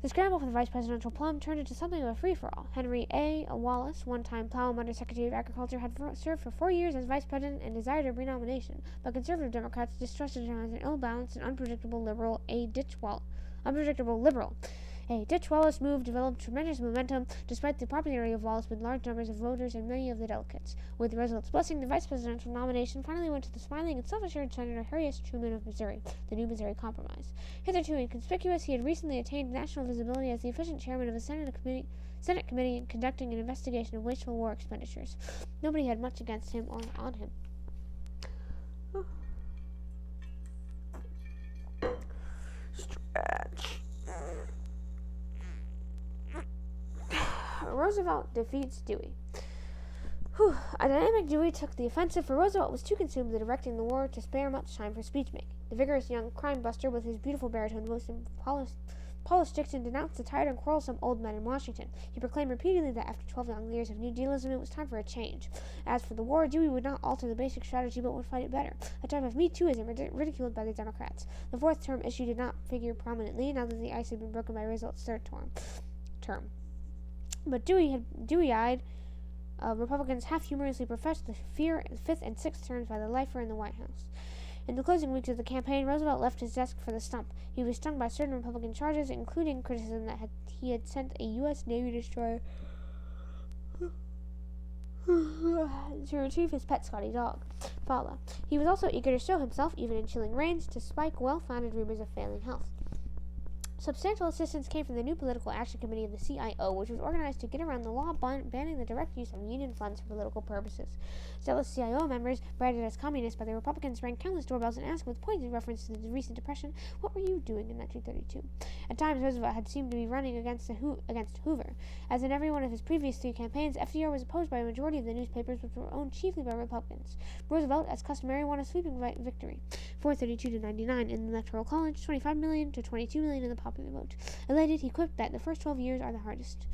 A: The scramble for the vice presidential plum turned into something of a free-for-all. Henry A. Wallace, one-time Plowham Under Secretary of Agriculture, had served for 4 years as vice president and desired a renomination, but conservative Democrats distrusted him as an ill-balanced and unpredictable liberal. Ditch Wallace move developed tremendous momentum, despite the popularity of Wallace with large numbers of voters and many of the delegates. With Roosevelt's blessing, the vice presidential nomination finally went to the smiling and self-assured Senator Harry S. Truman of Missouri, the new Missouri Compromise. Hitherto inconspicuous, he had recently attained national visibility as the efficient chairman of a Senate committee conducting an investigation of wasteful war expenditures. Nobody had much against him or on him. Stretch. Roosevelt defeats Dewey. A dynamic Dewey took the offensive, for Roosevelt was too consumed with directing the war to spare much time for speech-making. The vigorous young crime-buster with his beautiful baritone voice and polished diction denounced the tired and quarrelsome old men in Washington. He proclaimed repeatedly that after 12 long years of New Dealism, it was time for a change. As for the war, Dewey would not alter the basic strategy, but would fight it better. A type of Me Tooism ridiculed by the Democrats. The fourth term issue did not figure prominently, now that the ice had been broken by Roosevelt's third term. But Dewey-eyed Republicans half-humorously professed the fifth and sixth terms by the lifer in the White House. In the closing weeks of the campaign, Roosevelt left his desk for the stump. He was stung by certain Republican charges, including criticism that he had sent a U.S. Navy destroyer to retrieve his pet Scotty dog, Fala. He was also eager to show himself, even in chilling rains, to spike well-founded rumors of failing health. Substantial assistance came from the new Political Action Committee of the CIO, which was organized to get around the law banning the direct use of union funds for political purposes. Zealous CIO members, branded as communists by the Republicans, rang countless doorbells and asked with pointed reference to the recent depression, "What were you doing in 1932?" At times, Roosevelt had seemed to be running against Hoover. As in every one of his previous 3 campaigns, FDR was opposed by a majority of the newspapers, which were owned chiefly by Republicans. Roosevelt, as customary, won a sweeping victory, 432 to 99 in the Electoral College, 25 million to 22 million in the popular vote. Elated, he quipped that the first 12 years are the hardest.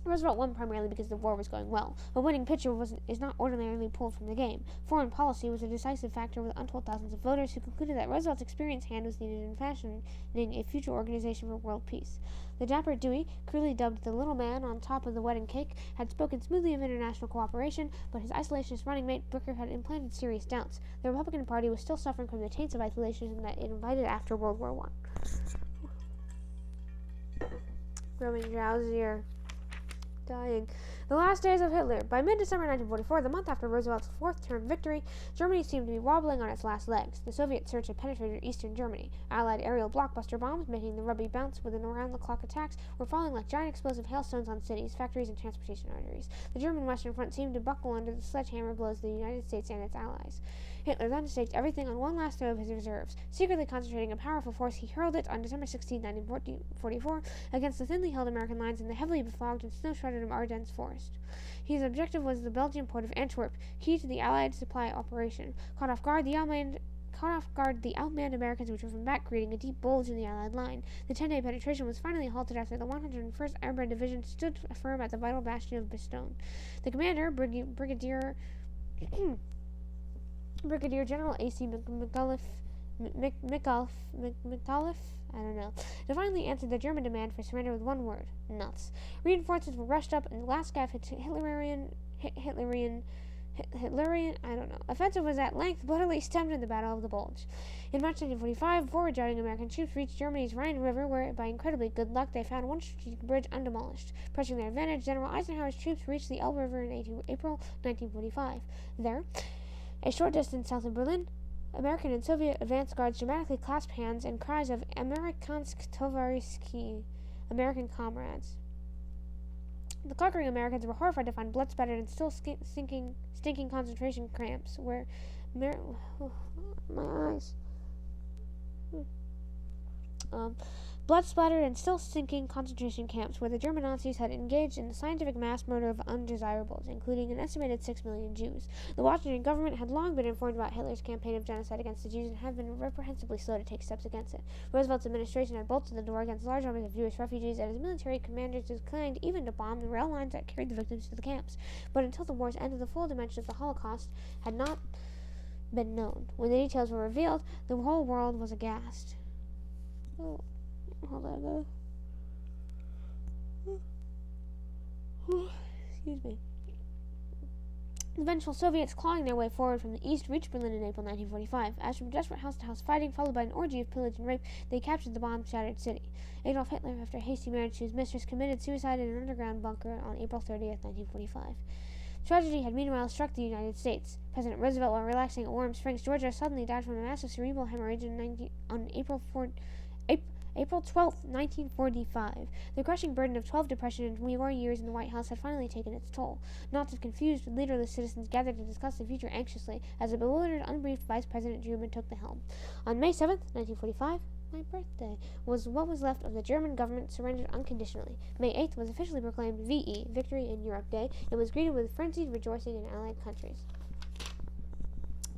A: Roosevelt won primarily because the war was going well. A winning pitcher is not ordinarily pulled from the game. Foreign policy was a decisive factor with untold thousands of voters who concluded that Roosevelt's experienced hand was needed in fashioning a future organization for world peace. The dapper Dewey, cruelly dubbed the little man on top of the wedding cake, had spoken smoothly of international cooperation, but his isolationist running mate Booker had implanted serious doubts. The Republican Party was still suffering from the taints of isolationism that it invited after World War I. Growing drowsier. Dying. The last days of Hitler. By mid-December 1944, the month after Roosevelt's fourth-term victory, Germany seemed to be wobbling on its last legs. The Soviet surge had penetrated eastern Germany. Allied aerial blockbuster bombs, making the rubby bounce with around-the-clock attacks, were falling like giant explosive hailstones on cities, factories, and transportation arteries. The German Western Front seemed to buckle under the sledgehammer blows of the United States and its allies. Hitler then staked everything on one last throw of his reserves. Secretly concentrating a powerful force, he hurled it on December 16, 1944, against the thinly held American lines in the heavily befogged and snow-shrouded Ardennes forest. His objective was the Belgian port of Antwerp, key to the Allied supply operation. Caught off guard, the outmanned Americans were driven back, creating a deep bulge in the Allied line. The 10-day penetration was finally halted after the 101st Airborne Division stood firm at the vital bastion of Bastogne. The commander, Brigadier General A.C. McAuliffe, defiantly answered the German demand for surrender with one word: nuts. Reinforcements were rushed up, and the last scaff Hitlerian offensive was at length bloodily stemmed in the Battle of the Bulge. In March 1945, forward-riding American troops reached Germany's Rhine River, where, by incredibly good luck, they found one strategic bridge undemolished. Pressing their advantage, General Eisenhower's troops reached the Elbe River in April 1945. There, A short distance south of Berlin, American and Soviet advance guards dramatically clasped hands and cries of Amerikansk Tovariski, American comrades. The conquering Americans were horrified to find blood-spattered and still stinking concentration camps where my eyes. Blood-splattered and still stinking concentration camps where the German Nazis had engaged in the scientific mass murder of undesirables, including an estimated 6 million Jews. The Washington government had long been informed about Hitler's campaign of genocide against the Jews and had been reprehensibly slow to take steps against it. Roosevelt's administration had bolted the door against large armies of Jewish refugees, and his military commanders declined even to bomb the rail lines that carried the victims to the camps. But until the war's end, the full dimensions of the Holocaust had not been known. When the details were revealed, the whole world was aghast. Oh. Hold on, excuse me. The vengeful Soviets clawing their way forward from the east reached Berlin in April 1945. As from desperate house-to-house fighting, followed by an orgy of pillage and rape, they captured the bomb-shattered city. Adolf Hitler, after a hasty marriage to his mistress, committed suicide in an underground bunker on April 30th, 1945. Tragedy had meanwhile struck the United States. President Roosevelt, while relaxing at Warm Springs, Georgia, suddenly died from a massive cerebral hemorrhage on April 12, 1945. The crushing burden of 12 Depression and war years in the White House had finally taken its toll. Knots of confused, leaderless citizens gathered to discuss the future anxiously as a bewildered, unbriefed Vice President Truman took the helm. On May 7, 1945, my birthday, what was left of the German government surrendered unconditionally. May 8th was officially proclaimed VE, Victory in Europe Day, and was greeted with frenzied rejoicing in allied countries.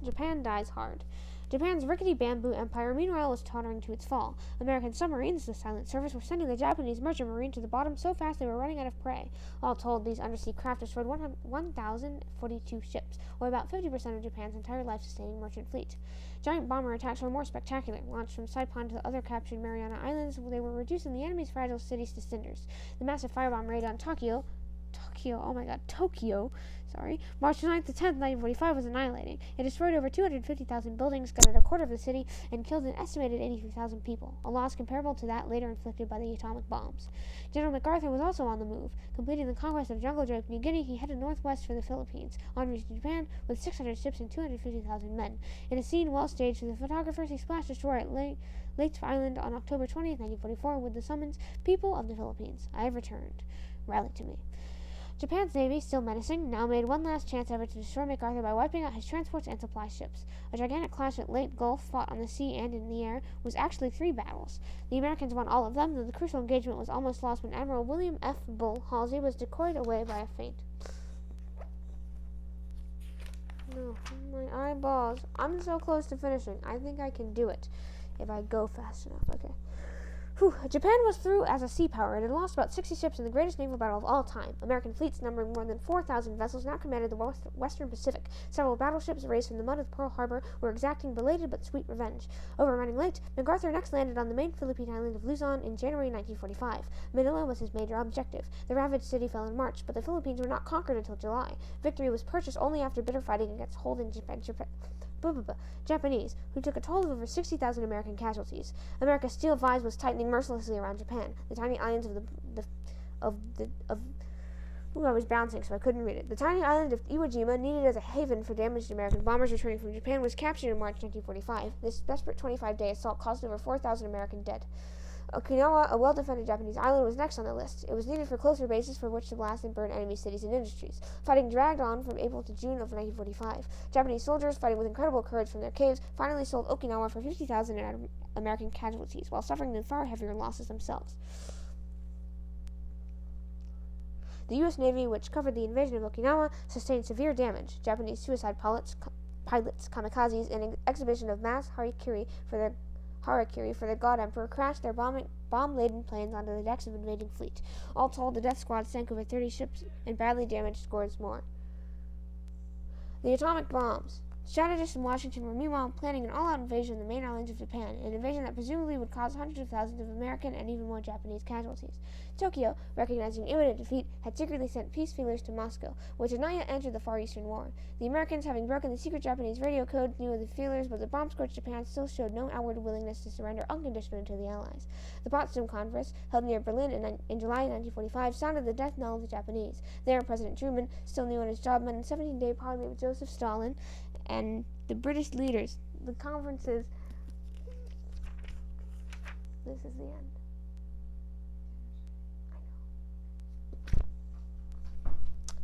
A: Japan dies hard. Japan's rickety bamboo empire, meanwhile, was tottering to its fall. American submarines, the silent service, were sending the Japanese merchant marine to the bottom so fast they were running out of prey. All told, these undersea craft destroyed 1,042 ships, or about 50% of Japan's entire life-sustaining merchant fleet. Giant bomber attacks were more spectacular. Launched from Saipan to the other captured Mariana Islands, they were reducing the enemy's fragile cities to cinders. The massive firebomb raid on Tokyo, March 9th to 10th, 1945 was annihilating. It destroyed over 250,000 buildings, gutted a quarter of the city, and killed an estimated 83,000 people, a loss comparable to that later inflicted by the atomic bombs. General MacArthur was also on the move. Completing the conquest of Jungle-Drake, New Guinea, he headed northwest for the Philippines, en route to Japan with 600 ships and 250,000 men. In a scene well staged for the photographers, he splashed ashore at Leyte Island on October 20th, 1944, with the summons, "People of the Philippines, I have returned. Rally to me." Japan's navy, still menacing, now made one last chance effort to destroy MacArthur by wiping out his transports and supply ships. A gigantic clash at Leyte Gulf, fought on the sea and in the air, was actually 3 battles. The Americans won all of them, though the crucial engagement was almost lost when Admiral William F. Bull Halsey was decoyed away by a feint. No, my eyeballs. I'm so close to finishing. I think I can do it if I go fast enough. Okay. Japan was through as a sea power and had lost about 60 ships in the greatest naval battle of all time. American fleets numbering more than 4,000 vessels now commanded the western Pacific. Several battleships raised from the mud of Pearl Harbor were exacting belated but sweet revenge. Overrunning Leyte, MacArthur next landed on the main Philippine island of Luzon in January 1945. Manila was his major objective. The ravaged city fell in March, but the Philippines were not conquered until July. Victory was purchased only after bitter fighting against Holden Japanese, who took a toll of over 60,000 American casualties. America's steel vise was tightening mercilessly around Japan. The tiny islands I was bouncing, so I couldn't read it. The tiny island of Iwo Jima, needed as a haven for damaged American bombers returning from Japan, was captured in March 1945. This desperate 25-day assault caused over 4,000 American dead. Okinawa, a well-defended Japanese island, was next on the list. It was needed for closer bases for which to blast and burn enemy cities and industries. Fighting dragged on from April to June of 1945. Japanese soldiers, fighting with incredible courage from their caves, finally sold Okinawa for 50,000 American casualties, while suffering the far heavier losses themselves. The U.S. Navy, which covered the invasion of Okinawa, sustained severe damage. Japanese suicide pilots, kamikazes, in an exhibition of mass harakiri for their god emperor, crashed their bomb-laden planes onto the decks of invading fleet. All told, the death squad sank over 30 ships and badly damaged scores more. The atomic bombs. Strategists in Washington were meanwhile planning an all-out invasion of the main islands of Japan, an invasion that presumably would cause hundreds of thousands of American and even more Japanese casualties. Tokyo, recognizing imminent defeat, had secretly sent peace feelers to Moscow, which had not yet entered the Far Eastern War. The Americans, having broken the secret Japanese radio code, knew of the feelers, but the bomb-scorched Japan still showed no outward willingness to surrender unconditionally to the Allies. The Potsdam Conference, held near Berlin in July 1945, sounded the death knell of the Japanese. There, President Truman, still new on his job, met a 17-day parley with Joseph Stalin and the British leaders. The conferences. This is the end.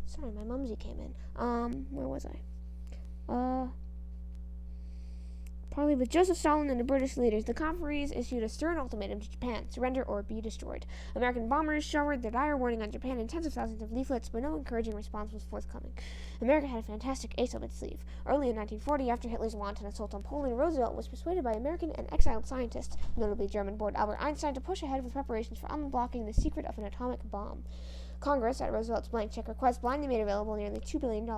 A: Sorry, my mumsy came in. Where was I? Partly with Joseph Stalin and the British leaders, the conferees issued a stern ultimatum to Japan: surrender or be destroyed. American bombers showered their dire warning on Japan in tens of thousands of leaflets, but no encouraging response was forthcoming. America had a fantastic ace up its sleeve. Early in 1940, after Hitler's wanton assault on Poland, Roosevelt was persuaded by American and exiled scientists, notably German-born Albert Einstein, to push ahead with preparations for unblocking the secret of an atomic bomb. Congress, at Roosevelt's blank check request, blindly made available nearly $2 billion.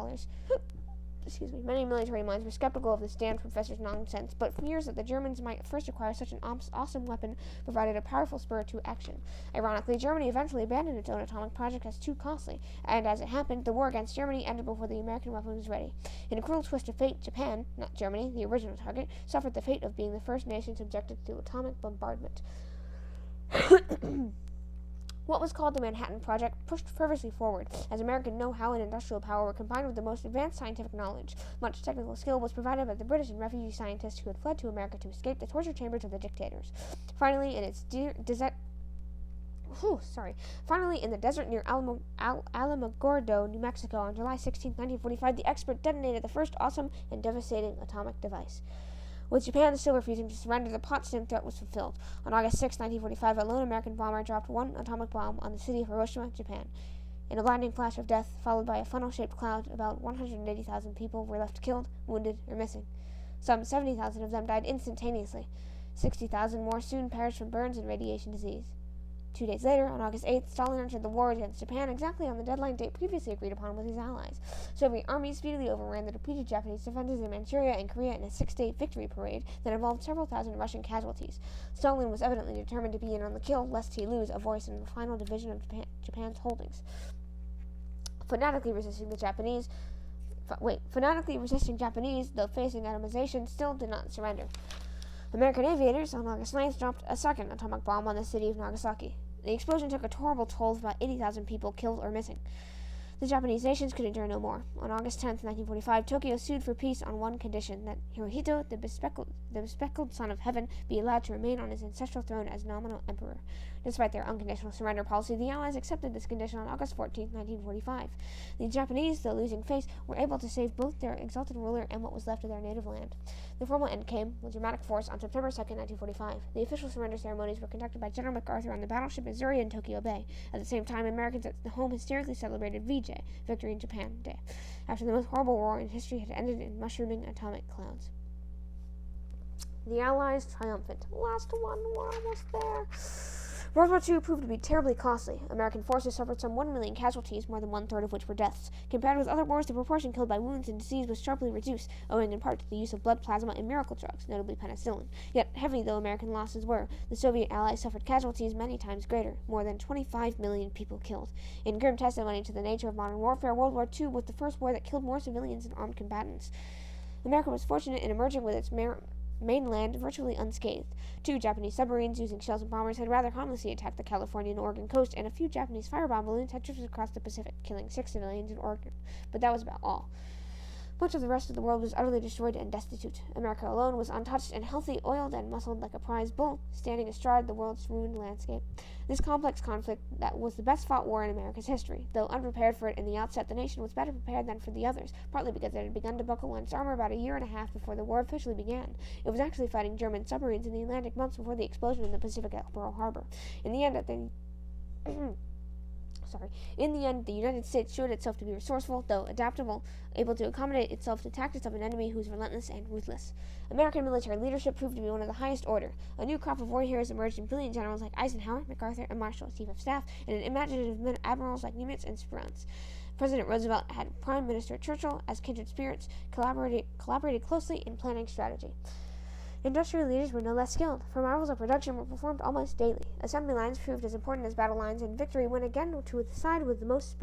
A: Many military minds were skeptical of this damned professor's nonsense, but fears that the Germans might first acquire such an awesome weapon provided a powerful spur to action. Ironically, Germany eventually abandoned its own atomic project as too costly, and as it happened, the war against Germany ended before the American weapon was ready. In a cruel twist of fate, Japan, not Germany, the original target, suffered the fate of being the first nation subjected to atomic bombardment. What was called the Manhattan Project pushed fervently forward, as American know-how and industrial power were combined with the most advanced scientific knowledge. Much technical skill was provided by the British and refugee scientists who had fled to America to escape the torture chambers of the dictators. Finally, in the desert near Alamogordo, New Mexico, on July 16, 1945, the expert detonated the first awesome and devastating atomic device. With Japan still refusing to surrender, the Potsdam threat was fulfilled. On August 6, 1945, a lone American bomber dropped one atomic bomb on the city of Hiroshima, Japan. In a blinding flash of death, followed by a funnel-shaped cloud, about 180,000 people were left killed, wounded, or missing. Some 70,000 of them died instantaneously. 60,000 more soon perished from burns and radiation disease. 2 days later, on August 8th, Stalin entered the war against Japan exactly on the deadline date previously agreed upon with his allies. Soviet armies speedily overran the depleted Japanese defenders in Manchuria and Korea in a 6-day victory parade that involved several thousand Russian casualties. Stalin was evidently determined to be in on the kill, lest he lose a voice in the final division of Japan's holdings. Fanatically resisting Japanese, though facing atomization, still did not surrender. American aviators on August 9th dropped a second atomic bomb on the city of Nagasaki. The explosion took a horrible toll of about 80,000 people killed or missing. The Japanese nations could endure no more. On August 10, 1945, Tokyo sued for peace on one condition: that Hirohito, the bespectacled son of heaven, be allowed to remain on his ancestral throne as nominal emperor. Despite their unconditional surrender policy, the Allies accepted this condition on August 14, 1945. The Japanese, though losing face, were able to save both their exalted ruler and what was left of their native land. The formal end came, with dramatic force, on September 2, 1945. The official surrender ceremonies were conducted by General MacArthur on the battleship Missouri in Tokyo Bay. At the same time, Americans at home hysterically celebrated VJ, Victory in Japan Day, after the most horrible war in history had ended in mushrooming atomic clouds. The Allies triumphant. Last one, we're almost there. World War II proved to be terribly costly. American forces suffered some 1 million casualties, more than one-third of which were deaths. Compared with other wars, the proportion killed by wounds and disease was sharply reduced, owing in part to the use of blood plasma and miracle drugs, notably penicillin. Yet, heavy though American losses were, the Soviet Allies suffered casualties many times greater, more than 25 million people killed. In grim testimony to the nature of modern warfare, World War II was the first war that killed more civilians than armed combatants. America was fortunate in emerging with its mainland virtually unscathed. 2 Japanese submarines using shells and bombers had rather harmlessly attacked the California and Oregon coast, and a few Japanese firebomb balloons had drifted across the Pacific, killing 6 civilians in Oregon. But that was about all. Much of the rest of the world was utterly destroyed and destitute. America alone was untouched and healthy, oiled and muscled like a prize bull, standing astride the world's ruined landscape. This complex conflict that was the best-fought war in America's history. Though unprepared for it in the outset, the nation was better prepared than for the others, partly because it had begun to buckle on its armor about a year and a half before the war officially began. It was actually fighting German submarines in the Atlantic months before the explosion in the Pacific at Pearl Harbor. In the end, the United States showed itself to be resourceful, though adaptable, able to accommodate itself to tactics of an enemy who was relentless and ruthless. American military leadership proved to be one of the highest order. A new crop of war heroes emerged in brilliant generals like Eisenhower, MacArthur, and Marshall, Chief of Staff, and in imaginative admirals like Nimitz and Spruance. President Roosevelt had Prime Minister Churchill as kindred spirits, collaborated closely in planning strategy. Industrial leaders were no less skilled, for marvels of production were performed almost daily. Assembly lines proved as important as battle lines, and victory went again to the side with the most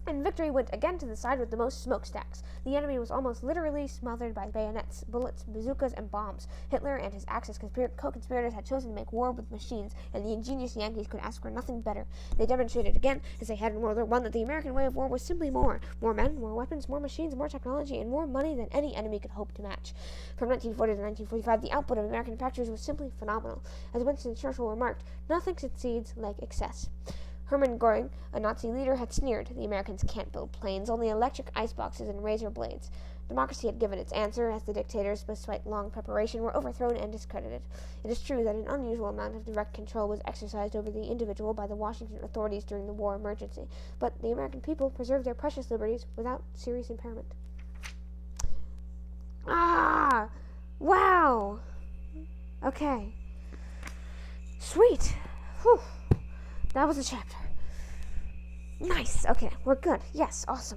A: And victory went again to the side with the most smokestacks. The enemy was almost literally smothered by bayonets, bullets, bazookas, and bombs. Hitler and his Axis co-conspirators had chosen to make war with machines, and the ingenious Yankees could ask for nothing better. They demonstrated again, as they had in World War I, that the American way of war was simply more. More men, more weapons, more machines, more technology, and more money than any enemy could hope to match. From 1940 to 1945, the output of American factories was simply phenomenal. As Winston Churchill remarked, nothing succeeds like excess. Hermann Goring, a Nazi leader, had sneered, "The Americans can't build planes, only electric iceboxes and razor blades." Democracy had given its answer, as the dictators, despite long preparation, were overthrown and discredited. It is true that an unusual amount of direct control was exercised over the individual by the Washington authorities during the war emergency, but the American people preserved their precious liberties without serious impairment. Ah! Wow! Okay. Sweet! Whew. That was a chapter. Nice. Okay, we're good. Yes, awesome.